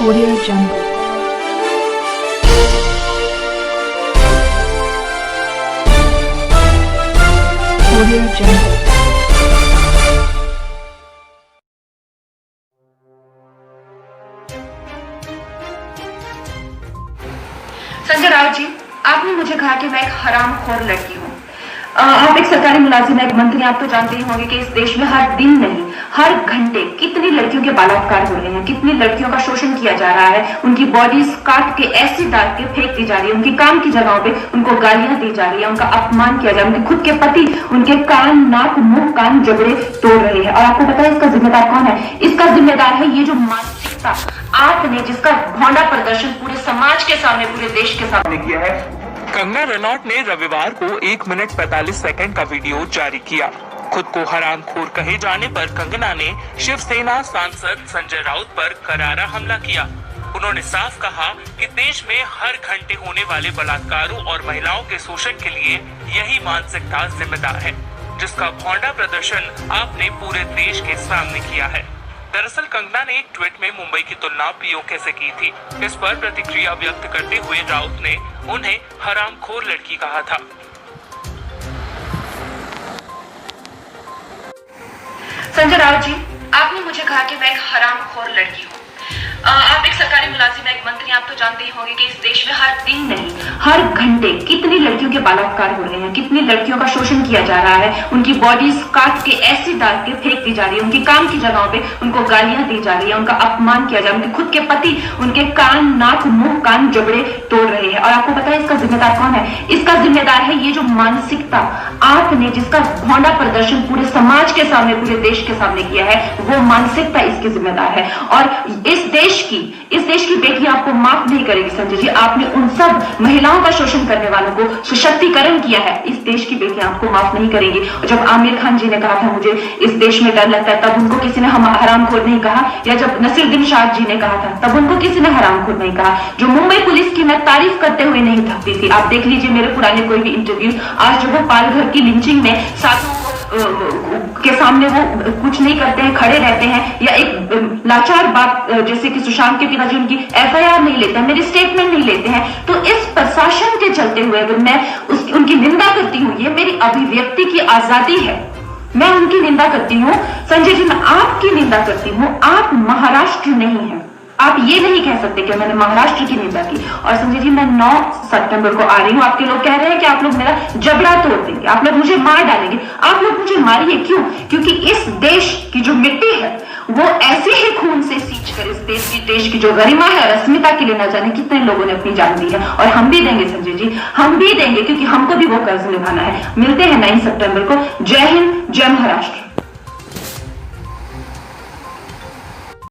Audio Jungle. Audio Jungle. Sanjay Raut जी, आपने मुझे कहा कि मैं एक हरामखोर लड़की हूँ। आप एक सरकारी मुलाजिम, एक मंत्री, आप तो जानते ही होंगे कि इस देश में हर दिन नहीं, हर घंटे कितनी लड़कियों के बलात्कार हो रहे हैं, कितनी लड़कियों का शोषण किया जा रहा है, उनकी बॉडीज काट के ऐसी डाल के फेंक दी जा रही है, उनकी काम की जगहों पे उनको गालियां दी जा रही है, उनका अपमान किया जा रहा है, उनके खुद के पति उनके कान, नाक, मुंह, कान, जबड़े तोड़ रहे हैं। और आपको पता है इसका जिम्मेदार कौन है? इसका जिम्मेदार है ये जो मानसिकता आपने, जिसका भौंडा प्रदर्शन पूरे समाज के सामने, पूरे देश के सामने किया है। कंगना रनौत ने रविवार को 1 मिनट 45 सेकंड का वीडियो जारी किया। खुद को हरामखोर कहे जाने पर कंगना ने शिवसेना सांसद संजय राउत पर करारा हमला किया। उन्होंने साफ कहा कि देश में हर घंटे होने वाले बलात्कारों और महिलाओं के शोषण के लिए यही मानसिकता जिम्मेदार है, जिसका भौंडा प्रदर्शन आपने पूरे देश के सामने किया है। दरअसल कंगना ने एक ट्वीट में मुंबई की तुलना पीओके से की थी। इस पर प्रतिक्रिया व्यक्त करते हुए राउत ने उन्हें हरामखोर लड़की कहा था। संजय राउत जी, आपने मुझे कहा कि मैं एक हरामखोर लड़की हूँ। आप एक सरकारी मुलाजिम, एक मंत्री, आप तो जानते ही होंगे कि इस देश में हर दिन नहीं, हर घंटे कितनी लड़कियों के बलात्कार हो रहे हैं, कितनी लड़कियों का शोषण किया जा रहा है, उनकी बॉडीज काट के ऐसी डाल के फेंक दी जा रही है, उनकी काम की जगहों पे उनको गालियां दी जा रही है, उनका अपमान किया जा रहा है, उनके खुद के पति उनके कान, नाक, मुंह, कान, जबड़े तोड़ रहे हैं। और आपको पता है इसका जिम्मेदार कौन है? इसका जिम्मेदार है ये जो मानसिकता आपने, जिसका भौंडा प्रदर्शन पूरे समाज के सामने, पूरे देश के सामने किया है, वो मानसिकता इसकी जिम्मेदार है। और इस देश की बेटी आपको माफ नहीं करेगी संजय जी। आपने उन सब महिलाओं का शोषण करने वालों को सशक्तिकरण किया है, इस देश की बेटियां आपको माफ नहीं करेंगी। और जब आमिर खान जी ने कहा था मुझे इस देश में डर लगता है, तब उनको किसी ने हम हरामखोर नहीं कहा, या जब नसीरुद्दीन शाह जी ने कहा था तब उनको किसी ने हरामखोर नहीं कहा। जो मुंबई पुलिस की मैं तारीफ करते हुए नहीं थकती थी, आप देख लीजिए मेरे पुराने कोई भी इंटरव्यू, आज जो वो पालघर की लिंचिंग में साधुओं के सामने वो कुछ नहीं करते हैं, खड़े रहते हैं, या एक लाचार बात जैसे कि सुशांत के पिताजी उनकी एफआईआर नहीं लेते हैं, मेरी स्टेटमेंट नहीं लेते हैं, तो इस प्रशासन के चलते हुए अगर मैं उनकी निंदा करती हूँ, ये मेरी अभिव्यक्ति की आजादी है, मैं उनकी निंदा करती हूँ। संजय जी, मैं आपकी निंदा करती हूँ, आप महाराष्ट्र नहीं है, आप ये नहीं कह सकते कि मैंने महाराष्ट्र की निंदा की। और संजय जी, मैं 9 सितंबर को आ रही हूँ, आपके लोग कह रहे हैं कि आप लोग मेरा जबड़ा तोड़ देंगे, आप लोग मुझे मार डालेंगे। आप लोग मुझे मारिए, क्यों? क्योंकि इस देश की जो मिट्टी है वो ऐसे ही खून से सींच कर इस देश की जो गरिमा है, अस्मिता के लिए न जाने कितने लोगों ने अपनी जान दी है। और हम भी देंगे संजय जी, हम भी देंगे, क्योंकि हमको भी वो कर्ज निभाना है। मिलते हैं 9 सितंबर को। जय हिंद, जय महाराष्ट्र।